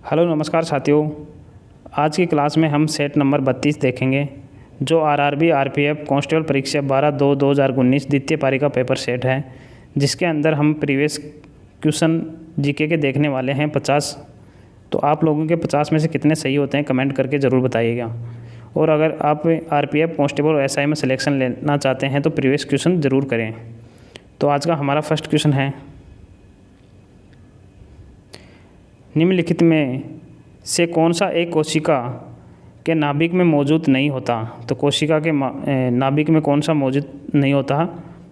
Hello नमस्कार साथियों। आज की क्लास में हम सेट नंबर 32 देखेंगे जो आरआरबी आरपीएफ कांस्टेबल परीक्षा 12/2/2019 द्वितीय पारी का पेपर सेट है, जिसके अंदर हम प्रीवियस क्वेश्चन जीके के देखने वाले हैं 50। तो आप लोगों के 50 में से कितने सही होते हैं कमेंट करके ज़रूर बताइएगा। और अगर आप आरपीएफ कांस्टेबल और एसआई में सिलेक्शन लेना चाहते हैं तो प्रीवियस क्वेश्चन ज़रूर करें। तो आज का हमारा फर्स्ट क्वेश्चन है, निम्नलिखित में से कौन सा एक कोशिका के नाभिक में मौजूद नहीं होता। तो कोशिका के नाभिक में कौन सा मौजूद नहीं होता?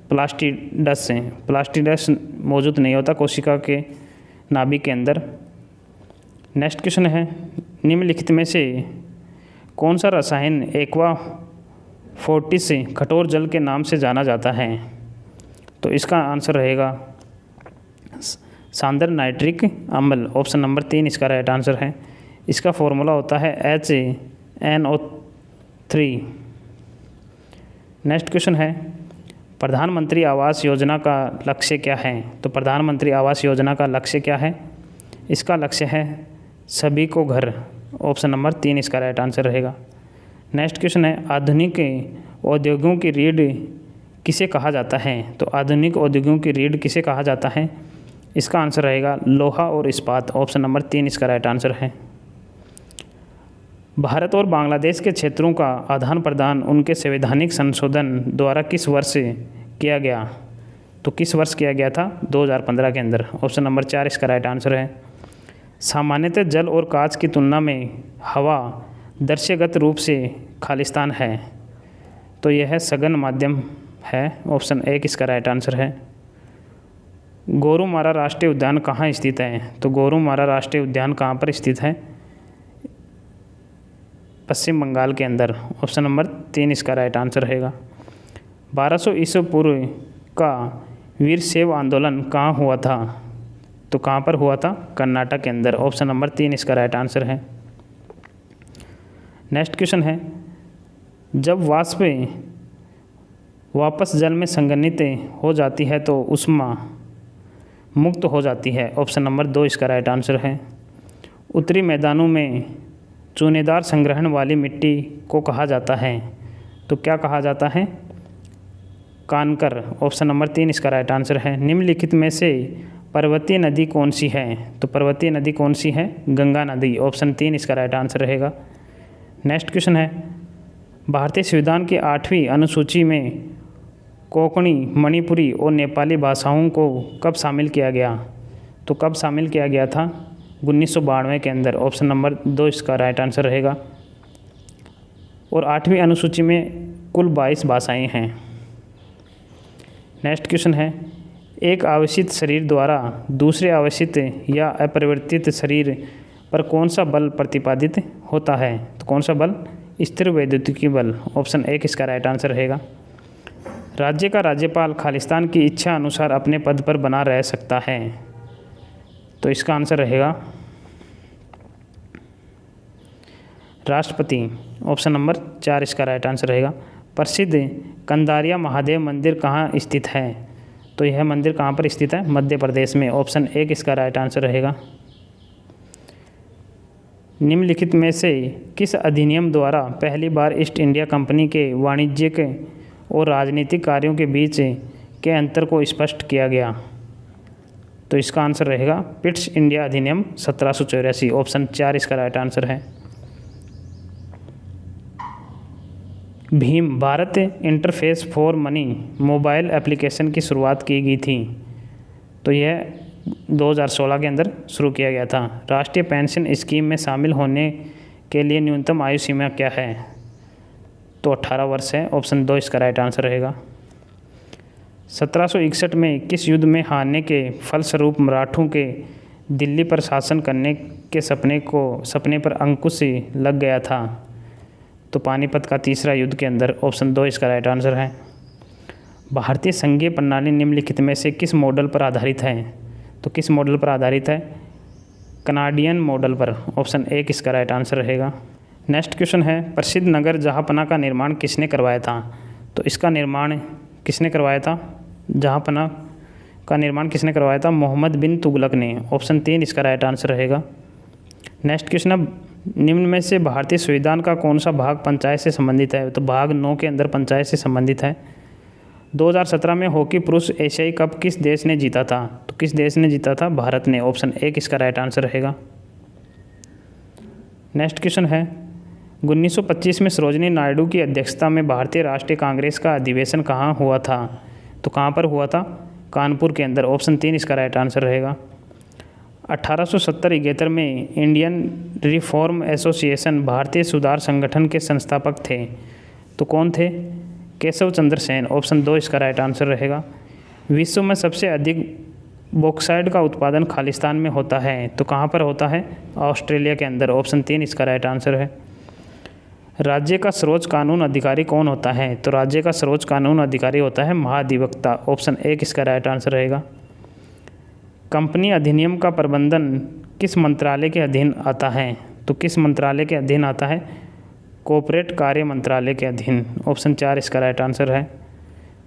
प्लास्टिडस मौजूद नहीं होता कोशिका के नाभिक के अंदर। नेक्स्ट क्वेश्चन है, निम्नलिखित में से कौन सा रसायन एक्वा फोर्टिस कठोर जल के नाम से जाना जाता है? तो इसका आंसर रहेगा सांद्र नाइट्रिक अम्ल। ऑप्शन नंबर 3 इसका राइट आंसर है। इसका फॉर्मूला होता है HNO3। नेक्स्ट क्वेश्चन है, प्रधानमंत्री आवास योजना का लक्ष्य क्या है? तो प्रधानमंत्री आवास योजना का लक्ष्य क्या है? इसका लक्ष्य है सभी को घर। ऑप्शन नंबर 3 इसका राइट आंसर रहेगा। नेक्स्ट क्वेश्चन है, आधुनिक औद्योगों की रीढ़ किसे कहा जाता है? तो आधुनिक औद्योगों की रीढ़ किसे कहा जाता है? इसका आंसर रहेगा लोहा और इस्पात। ऑप्शन नंबर 3 इसका राइट आंसर है। भारत और बांग्लादेश के क्षेत्रों का आदान प्रदान उनके संवैधानिक संशोधन द्वारा किस वर्ष किया गया? तो किस वर्ष किया गया था? 2015 के अंदर। ऑप्शन नंबर 4 इसका राइट आंसर है। सामान्यतः जल और कांच की तुलना में हवा दृश्यगत रूप से खालिस्तान है, तो यह सघन माध्यम है। ऑप्शन 1 इसका राइट आंसर है। गोरुमारा राष्ट्रीय उद्यान कहाँ स्थित है? तो गोरुमारा राष्ट्रीय उद्यान कहाँ पर स्थित है? पश्चिम बंगाल के अंदर। ऑप्शन नंबर 3 इसका राइट आंसर रहेगा। 1200 ईस्वी पूर्व का वीरशैव आंदोलन कहाँ हुआ था? तो कहाँ पर हुआ था? कर्नाटक के अंदर। ऑप्शन नंबर 3 इसका राइट आंसर है। नेक्स्ट क्वेश्चन है, जब वाष्प वापस जल में संघनित हो जाती है तो ऊष्मा मुक्त हो जाती है। ऑप्शन नंबर 2 इसका राइट आंसर है। उत्तरी मैदानों में चूनेदार संग्रहण वाली मिट्टी को कहा जाता है, तो क्या कहा जाता है? कानकर। ऑप्शन नंबर 3 इसका राइट आंसर है। निम्नलिखित में से पर्वतीय नदी कौन सी है? तो पर्वतीय नदी कौन सी है? गंगा नदी। ऑप्शन 3 इसका राइट आंसर रहेगा। नेक्स्ट क्वेश्चन है, भारतीय संविधान की 8वीं अनुसूची में कोंकणी, मणिपुरी और नेपाली भाषाओं को कब शामिल किया गया? तो कब शामिल किया गया था? 1992 के अंदर। ऑप्शन नंबर 2 इसका राइट आंसर रहेगा। और 8वीं अनुसूची में कुल 22 भाषाएं हैं। नेक्स्ट क्वेश्चन है, एक आवेशित शरीर द्वारा दूसरे आवेशित या अपरिवर्तित शरीर पर कौन सा बल प्रतिपादित होता है? तो कौन सा बल? स्थिर वैद्युतिकी बल। ऑप्शन 1 इसका राइट आंसर रहेगा। राज्य का राज्यपाल खालिस्तान की इच्छा अनुसार अपने पद पर बना रह सकता है, तो इसका आंसर रहेगा राष्ट्रपति। ऑप्शन नंबर 4 इसका राइट आंसर रहेगा। प्रसिद्ध कंदारिया महादेव मंदिर कहाँ स्थित है? तो यह मंदिर कहाँ पर स्थित है? मध्य प्रदेश में। ऑप्शन 1 इसका राइट आंसर रहेगा। निम्नलिखित में से किस अधिनियम द्वारा पहली बार ईस्ट इंडिया कंपनी के वाणिज्यिक और राजनीतिक कार्यों के बीच के अंतर को स्पष्ट किया गया? तो इसका आंसर रहेगा पिट्स इंडिया अधिनियम 1784। ऑप्शन 4 इसका राइट आंसर है। Bhim Bharat interface for money mobile application की शुरुआत की गई थी, तो यह 2016 के अंदर शुरू किया गया था। राष्ट्रीय पेंशन स्कीम में शामिल होने के लिए न्यूनतम आयु सीमा क्या है? तो 18 वर्ष है। ऑप्शन 2 इसका राइट आंसर रहेगा। 1761 में किस युद्ध में हारने के फलस्वरूप मराठों के दिल्ली पर शासन करने के सपने पर अंकुश लग गया था? तो पानीपत का तीसरा युद्ध के अंदर। ऑप्शन 2 इसका राइट आंसर है। भारतीय संघीय प्रणाली निम्नलिखित में से किस मॉडल पर आधारित है? तो किस मॉडल पर आधारित है? कनाडियन मॉडल पर। ऑप्शन 1 इसका राइट आंसर रहेगा। नेक्स्ट क्वेश्चन है, प्रसिद्ध नगर जहाँपना का निर्माण किसने करवाया था? तो इसका निर्माण किसने करवाया था? जहाँपना का निर्माण किसने करवाया था? मोहम्मद बिन तुगलक ने। ऑप्शन 3 इसका राइट आंसर रहेगा। नेक्स्ट क्वेश्चन है, निम्न में से भारतीय संविधान का कौन सा भाग पंचायत से संबंधित है? तो भाग 9 के अंदर पंचायत से संबंधित है। 2017 में हॉकी पुरुष एशियाई कप किस देश ने जीता था? तो किस देश ने जीता था? भारत ने। ऑप्शन 1 इसका राइट आंसर रहेगा। नेक्स्ट क्वेश्चन है, 1925 में सरोजिनी नायडू की अध्यक्षता में भारतीय राष्ट्रीय कांग्रेस का अधिवेशन कहाँ हुआ था? तो कहाँ पर हुआ था? कानपुर के अंदर। ऑप्शन 3 इसका राइट आंसर रहेगा। 1870-71 में इंडियन रिफॉर्म एसोसिएशन भारतीय सुधार संगठन के संस्थापक थे। तो कौन थे? केशव चंद्र सेन। ऑप्शन 2 इसका राइट आंसर रहेगा। विश्व में सबसे अधिक बॉक्साइट का उत्पादन खालिस्तान में होता है। तो कहाँ पर होता है? ऑस्ट्रेलिया के अंदर। ऑप्शन 3 इसका राइट आंसर है। राज्य का सर्वोच्च कानून अधिकारी कौन होता है? तो राज्य का सर्वोच्च कानून अधिकारी होता है महाधिवक्ता। ऑप्शन 1 इसका राइट आंसर रहेगा। कंपनी अधिनियम का प्रबंधन किस मंत्रालय के अधीन आता है? तो किस मंत्रालय के अधीन आता है? कॉर्पोरेट कार्य मंत्रालय के अधीन। ऑप्शन 4 इसका राइट आंसर है।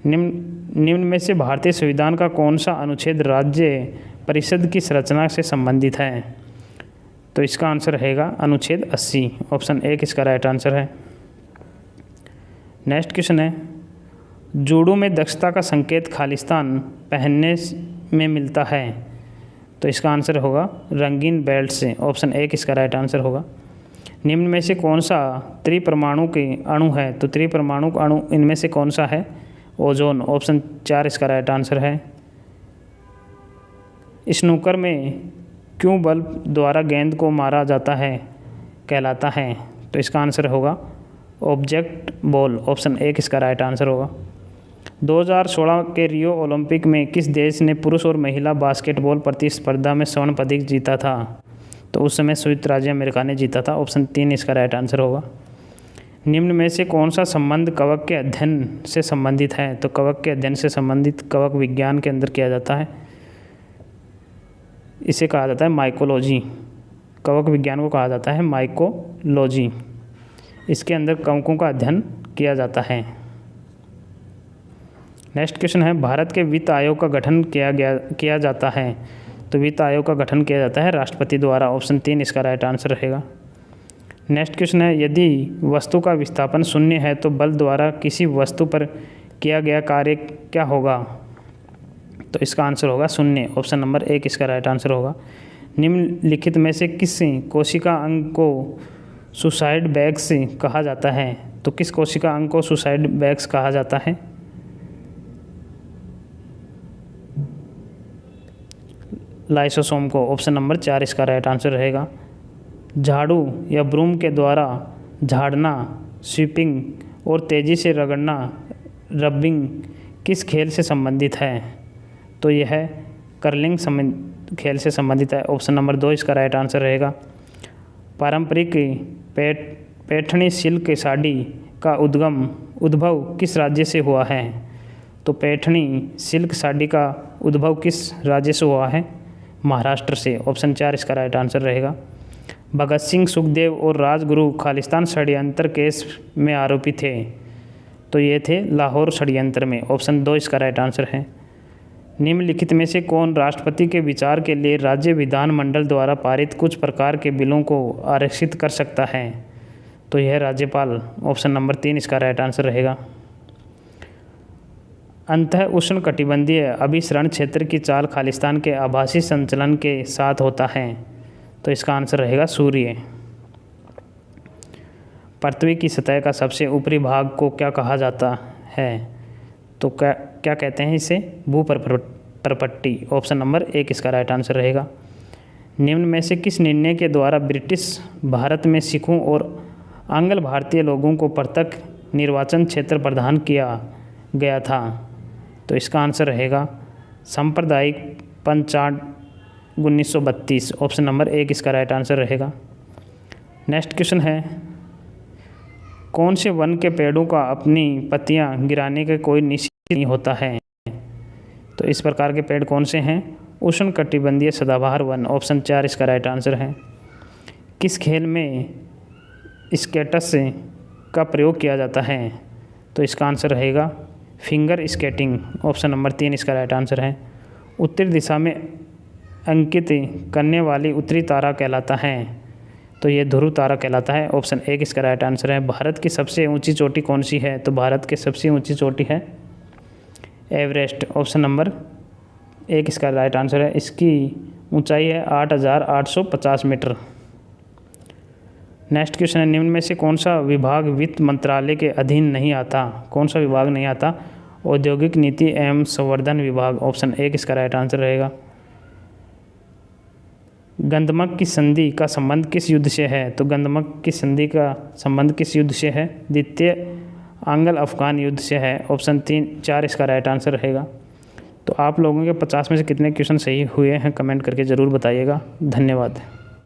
निम्न में से भारतीय संविधान का कौन सा अनुच्छेद राज्य परिषद की संरचना से संबंधित है? तो इसका आंसर रहेगा अनुच्छेद 80। ऑप्शन 1 इसका राइट आंसर है। नेक्स्ट क्वेश्चन है, जूडो में दक्षता का संकेत खालिस्तान पहनने में मिलता है। तो इसका आंसर होगा रंगीन बेल्ट से। ऑप्शन 1 इसका राइट आंसर होगा। निम्न में से कौन सा त्रिपरमाणु के अणु है? तो त्रिपरमाणु अणु इनमें से कौन सा है? ओजोन। ऑप्शन 4 इसका राइट आंसर है। स्नूकर में क्यों बल द्वारा गेंद को मारा जाता है कहलाता है? तो इसका आंसर होगा ऑब्जेक्ट बॉल। ऑप्शन 1 इसका राइट आंसर होगा। 2016 के रियो ओलंपिक में किस देश ने पुरुष और महिला बास्केटबॉल प्रतिस्पर्धा में स्वर्ण पदक जीता था? तो उस समय संयुक्त राज्य अमेरिका ने जीता था। ऑप्शन 3 इसका राइट आंसर होगा। निम्न में से कौन सा संबंध कवक के अध्ययन से संबंधित है? तो कवक के अध्ययन से संबंधित कवक विज्ञान के अंदर किया जाता है, इसे कहा जाता है माइकोलॉजी। कवक विज्ञान को कहा जाता है माइकोलॉजी। इसके अंदर कवकों का अध्ययन किया जाता है। नेक्स्ट क्वेश्चन है, भारत के वित्त आयोग का गठन किया जाता है। तो वित्त आयोग का गठन किया जाता है राष्ट्रपति द्वारा। ऑप्शन 3 इसका राइट आंसर रहेगा। नेक्स्ट क्वेश्चन है, यदि वस्तु का विस्थापन शून्य है तो बल द्वारा किसी वस्तु पर किया गया कार्य क्या होगा? तो इसका आंसर होगा शून्य। ऑप्शन नंबर 1 इसका राइट आंसर होगा। निम्नलिखित में से किस कोशिका अंग को सुसाइड बैग्स कहा जाता है? तो किस कोशिका अंग को सुसाइड बैग्स कहा जाता है? लाइसोसोम को। ऑप्शन नंबर 4 इसका राइट आंसर रहेगा। झाड़ू या ब्रूम के द्वारा झाड़ना, स्वीपिंग और तेज़ी से रगड़ना, रबिंग किस खेल से संबंधित है? तो यह कर्लिंग खेल से संबंधित है। ऑप्शन नंबर 2 इसका राइट आंसर रहेगा। पारंपरिक पैठणी सिल्क साड़ी का उद्भव किस राज्य से हुआ है? तो पैठणी सिल्क साड़ी का उद्भव किस राज्य से हुआ है? महाराष्ट्र से। ऑप्शन 4 इसका राइट आंसर रहेगा। भगत सिंह, सुखदेव और राजगुरु खालिस्तान षड्यंत्र केस में आरोपी थे। तो ये थे लाहौर षड्यंत्र में। ऑप्शन 2 इसका राइट आंसर है। निम्नलिखित में से कौन राष्ट्रपति के विचार के लिए राज्य विधानमंडल द्वारा पारित कुछ प्रकार के बिलों को आरक्षित कर सकता है? तो यह राज्यपाल। ऑप्शन नंबर 3 इसका राइट आंसर रहेगा। अंतः उष्णकटिबंधीय अभिसरण क्षेत्र की चाल खालिस्तान के आभासी संचलन के साथ होता है। तो इसका आंसर रहेगा सूर्य। पृथ्वी की सतह का सबसे ऊपरी भाग को क्या कहा जाता है? तो क्या कहते हैं इसे? भूपरपट्टी। ऑप्शन नंबर 1 इसका राइट आंसर रहेगा। निम्न में से किस निर्णय के द्वारा ब्रिटिश भारत में सिखों और आंग्ल भारतीय लोगों को पृथक निर्वाचन क्षेत्र प्रदान किया गया था? तो इसका आंसर रहेगा सांप्रदायिक पंचांग 1932। ऑप्शन नंबर 1 इसका राइट आंसर रहेगा। नेक्स्ट क्वेश्चन है, कौन से वन के पेड़ों का अपनी पत्तियां गिराने का कोई निश्चित नहीं होता है? तो इस प्रकार के पेड़ कौन से हैं? उष्णकटिबंधीय सदाबहार वन। ऑप्शन 4 इसका राइट आंसर है। किस खेल में स्केटस का प्रयोग किया जाता है? तो इसका आंसर रहेगा फिंगर स्केटिंग। ऑप्शन नंबर 3 इसका राइट आंसर है। उत्तरी दिशा में अंकित करने वाली उत्तरी तारा कहलाता है? तो ये ध्रुव तारा कहलाता है। ऑप्शन 1 इसका राइट आंसर है। भारत की सबसे ऊंची चोटी कौन सी है? तो भारत की सबसे ऊंची चोटी है एवरेस्ट। ऑप्शन नंबर 1 इसका राइट आंसर है। इसकी ऊंचाई है 8,850 मीटर। नेक्स्ट क्वेश्चन है, निम्न में से कौन सा विभाग वित्त मंत्रालय के अधीन नहीं आता? कौन सा विभाग नहीं आता? औद्योगिक नीति एवं संवर्धन विभाग। ऑप्शन 1 इसका राइट आंसर रहेगा। गंधमक की संधि का संबंध किस युद्ध से है? तो गंधमक की संधि का संबंध किस युद्ध से है? द्वितीय आंग्ल अफगान युद्ध से है। ऑप्शन 4 इसका राइट आंसर रहेगा। तो आप लोगों के 50 में से कितने क्वेश्चन सही हुए हैं कमेंट करके ज़रूर बताइएगा। धन्यवाद।